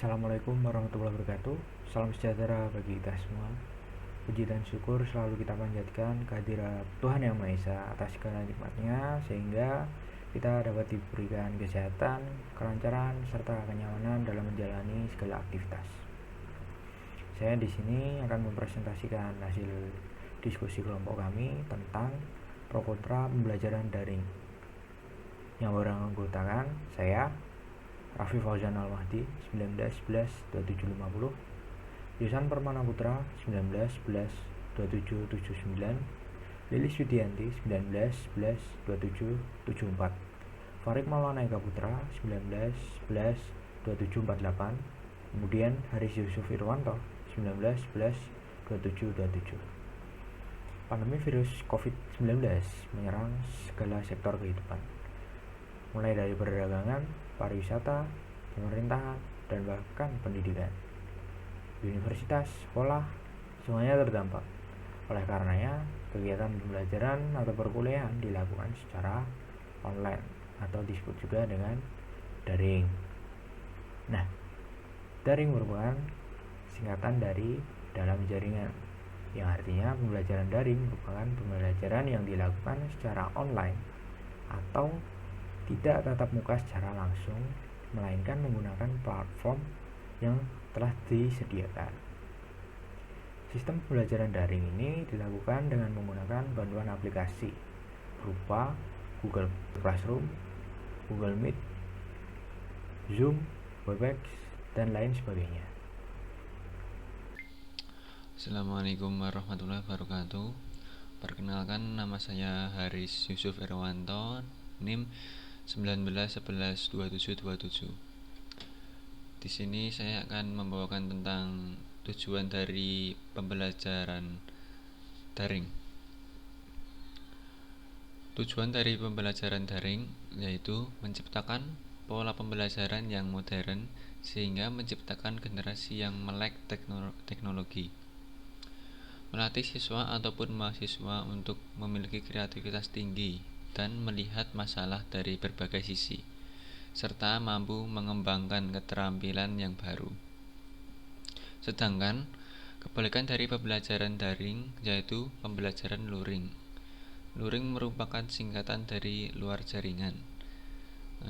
Assalamualaikum warahmatullahi wabarakatuh. Salam sejahtera bagi kita semua. Puji dan syukur selalu kita panjatkan kehadirat Tuhan Yang Maha Esa atas segala nikmatnya, sehingga kita dapat diberikan kesehatan, kelancaran, serta kenyamanan dalam menjalani segala aktivitas. Saya di sini akan mempresentasikan hasil diskusi kelompok kami tentang pro kontra pembelajaran daring. Yang beranggotakan saya, Raffi Fauzan Al-Mahdi, 1911-2750, Yusan Permana Putra, 1911-2779, Lilis Widianti, 1911-2774, Farid Maulana Eka Putra, 1911-2748, kemudian Haris Yusuf Irwanto, 1911-2727. Pandemi virus COVID-19 menyerang segala sektor kehidupan, mulai dari perdagangan, pariwisata, pemerintahan, dan bahkan pendidikan. Universitas, sekolah, semuanya terdampak. Oleh karenanya, kegiatan pembelajaran atau perkuliahan dilakukan secara online atau disebut juga dengan daring. Nah, daring merupakan singkatan dari dalam jaringan, yang artinya pembelajaran daring merupakan pembelajaran yang dilakukan secara online atau tidak tatap muka secara langsung, melainkan menggunakan platform yang telah disediakan. Sistem pembelajaran daring ini dilakukan dengan menggunakan bantuan aplikasi berupa Google Classroom, Google Meet, Zoom, Webex, dan lain sebagainya. Assalamualaikum warahmatullahi wabarakatuh. Perkenalkan, nama saya Haris Yusuf Irwanto, NIM 19112727. Di sini saya akan membawakan tentang tujuan dari pembelajaran daring. Tujuan dari pembelajaran daring yaitu menciptakan pola pembelajaran yang modern sehingga menciptakan generasi yang melek teknologi. Melatih siswa ataupun mahasiswa untuk memiliki kreativitas tinggi dan melihat masalah dari berbagai sisi, serta mampu mengembangkan keterampilan yang baru. Sedangkan kebalikan dari pembelajaran daring yaitu pembelajaran luring. Luring merupakan singkatan dari luar jaringan,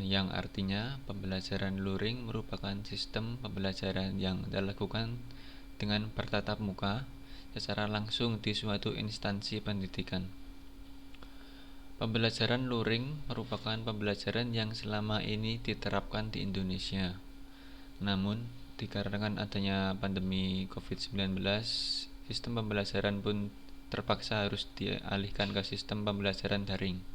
yang artinya pembelajaran luring merupakan sistem pembelajaran yang dilakukan dengan bertatap muka secara langsung di suatu instansi pendidikan. Pembelajaran luring merupakan pembelajaran yang selama ini diterapkan di Indonesia. Namun, dikarenakan adanya pandemi COVID-19, sistem pembelajaran pun terpaksa harus dialihkan ke sistem pembelajaran daring.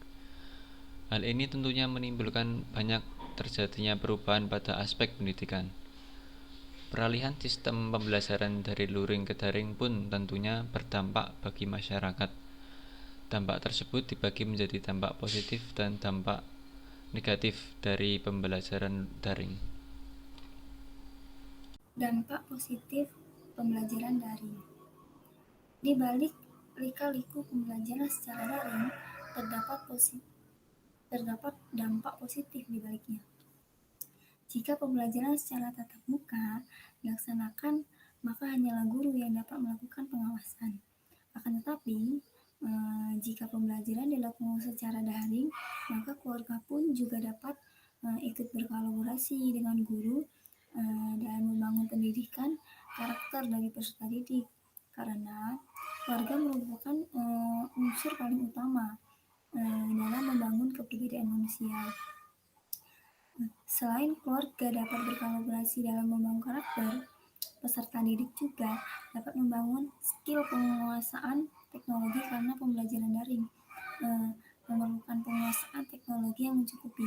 Hal ini tentunya menimbulkan banyak terjadinya perubahan pada aspek pendidikan. Peralihan sistem pembelajaran dari luring ke daring pun tentunya berdampak bagi masyarakat. Dampak tersebut dibagi menjadi dampak positif dan dampak negatif dari pembelajaran daring. Dampak positif pembelajaran daring. Di balik lika-liku pembelajaran secara daring, terdapat dampak positif di baliknya. Jika pembelajaran secara tatap muka dilaksanakan, maka hanyalah guru yang dapat melakukan pengawasan. Akan tetapi, jika pembelajaran dilakukan secara daring, maka keluarga pun juga dapat ikut berkolaborasi dengan guru dalam membangun pendidikan karakter dari peserta didik, karena keluarga merupakan unsur paling utama dalam membangun kepribadian manusia. Selain keluarga dapat berkolaborasi dalam membangun karakter, peserta didik juga dapat membangun skill penguasaan teknologi karena pembelajaran daring memerlukan penguasaan teknologi yang mencukupi.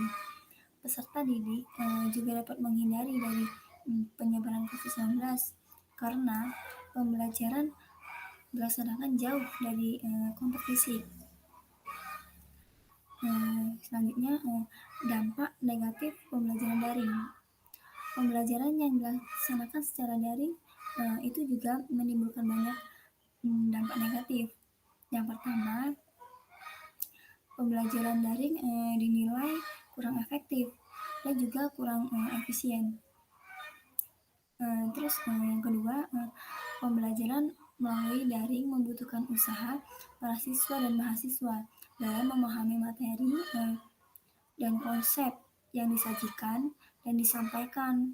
Peserta didik juga dapat menghindari dari penyebaran COVID-19 karena pembelajaran dilaksanakan jauh dari kontak fisik. Selanjutnya, dampak negatif pembelajaran daring. Pembelajaran yang dilaksanakan secara daring itu juga menimbulkan banyak dampak negatif. Yang pertama, pembelajaran daring dinilai kurang efektif dan juga kurang efisien. Yang kedua, pembelajaran melalui daring membutuhkan usaha para siswa dan mahasiswa dalam memahami materi dan konsep yang disajikan dan disampaikan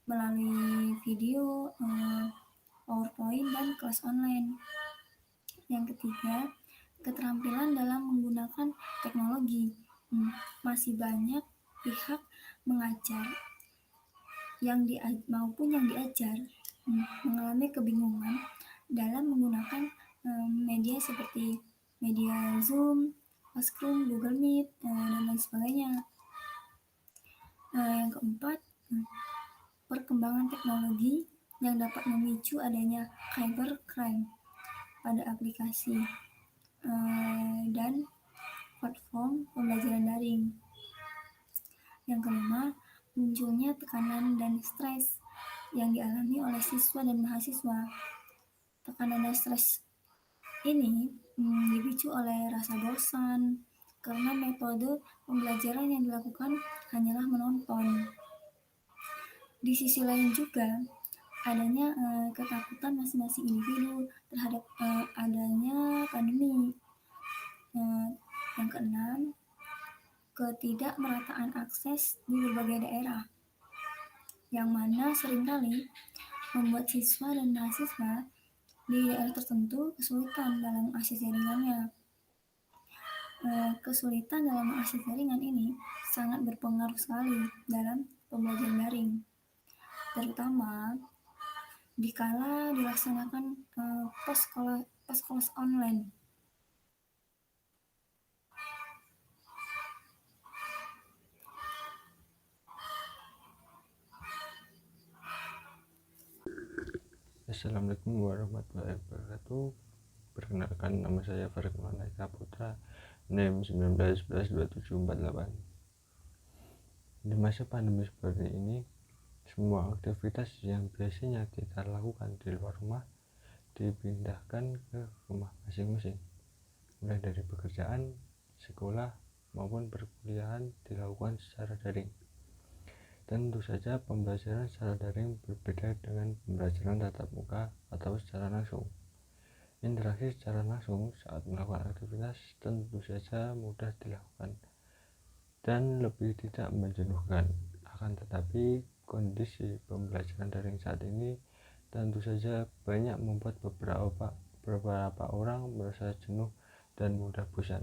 melalui video, PowerPoint, dan kelas online. Yang ketiga, keterampilan dalam menggunakan teknologi. Masih banyak pihak mengajar maupun yang diajar mengalami kebingungan dalam menggunakan media seperti media Zoom, Classroom, Google Meet, dan lain sebagainya. Yang keempat, perkembangan teknologi yang dapat memicu adanya cybercrime pada aplikasi dan platform pembelajaran daring. Yang kelima, munculnya tekanan dan stres yang dialami oleh siswa dan mahasiswa. Tekanan dan stres ini dipicu oleh rasa bosan karena metode pembelajaran yang dilakukan hanyalah menonton. Di sisi lain juga adanya ketakutan masing-masing individu terhadap adanya pandemi. Yang keenam, ketidakmerataan akses di berbagai daerah, yang mana seringkali membuat siswa dan mahasiswa di daerah tertentu kesulitan dalam akses jaringannya. Kesulitan dalam akses jaringan ini sangat berpengaruh sekali dalam pembelajaran daring, terutama dikala dilaksanakan pas kelas online. Assalamualaikum warahmatullahi wabarakatuh. Perkenalkan, nama saya Farid Maulana Putra, NIM 19112748. Di masa pandemi seperti ini, semua aktivitas yang biasanya kita lakukan di luar rumah dipindahkan ke rumah masing-masing. Mulai dari pekerjaan, sekolah, maupun perkuliahan dilakukan secara daring. Tentu saja pembelajaran secara daring berbeda dengan pembelajaran tatap muka atau secara langsung. Interaksi secara langsung saat melakukan aktivitas tentu saja mudah dilakukan dan lebih tidak menjenuhkan. Akan tetapi kondisi pembelajaran daring saat ini tentu saja banyak membuat beberapa orang merasa jenuh dan mudah bosan.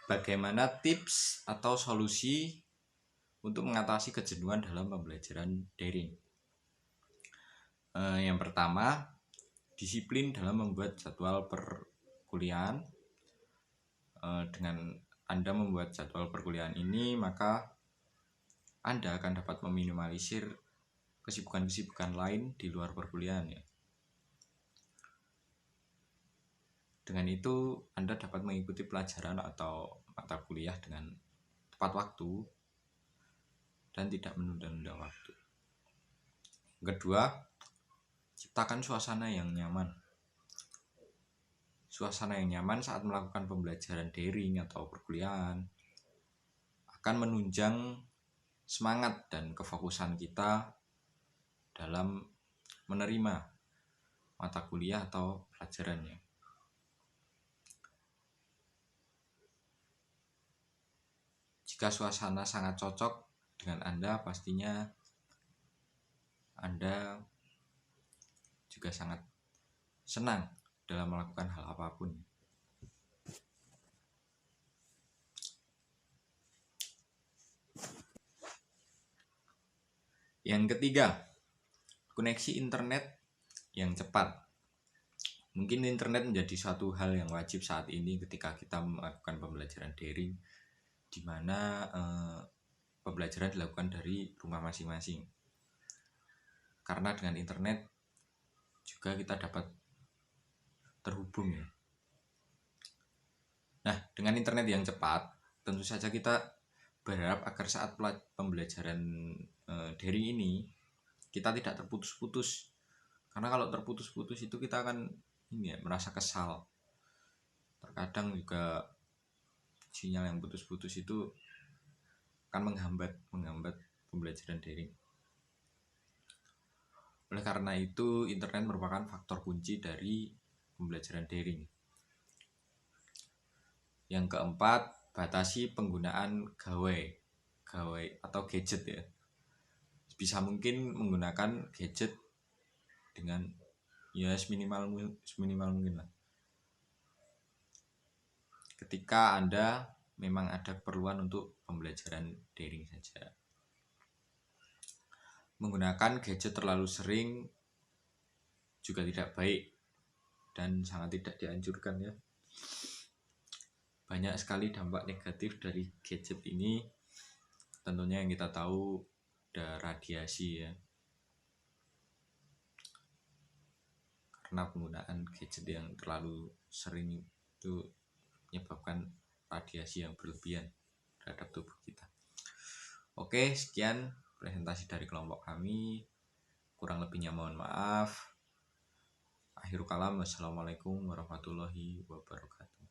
Bagaimana tips atau solusi untuk mengatasi kejenuhan dalam pembelajaran daring? Yang pertama, disiplin dalam membuat jadwal perkuliahan. Dengan Anda membuat jadwal perkuliahan ini, maka Anda akan dapat meminimalisir kesibukan-kesibukan lain di luar perkuliahan ya. Dengan itu Anda dapat mengikuti pelajaran atau mata kuliah dengan tepat waktu dan tidak menunda-nunda waktu. Kedua, ciptakan suasana yang nyaman. Suasana yang nyaman saat melakukan pembelajaran daring atau perkuliahan akan menunjang semangat dan kefokusan kita dalam menerima mata kuliah atau pelajarannya. Jika suasana sangat cocok dengan Anda, pastinya Anda juga sangat senang dalam melakukan hal apapun. Yang ketiga, koneksi internet yang cepat. Mungkin internet menjadi suatu hal yang wajib saat ini ketika kita melakukan pembelajaran daring, di mana pembelajaran dilakukan dari rumah masing-masing. Karena dengan internet juga kita dapat terhubung ya. Nah, dengan internet yang cepat, tentu saja kita berharap agar saat pembelajaran daring ini kita tidak terputus-putus. Karena kalau terputus-putus itu kita akan merasa kesal. Terkadang juga sinyal yang putus-putus itu akan menghambat pembelajaran daring. Oleh karena itu, internet merupakan faktor kunci dari pembelajaran daring. Yang keempat, batasi penggunaan gawai atau gadget ya. Bisa mungkin menggunakan gadget dengan ya seminimal mungkin lah. Ketika Anda memang ada keperluan untuk pembelajaran daring saja. Menggunakan gadget terlalu sering juga tidak baik dan sangat tidak dianjurkan ya. Banyak sekali dampak negatif dari gadget ini. Tentunya yang kita tahu ada radiasi ya. Karena penggunaan gadget yang terlalu sering itu menyebabkan radiasi yang berlebihan terhadap tubuh kita. Oke, sekian presentasi dari kelompok kami. Kurang lebihnya mohon maaf. Akhirul kalam, wassalamualaikum warahmatullahi wabarakatuh.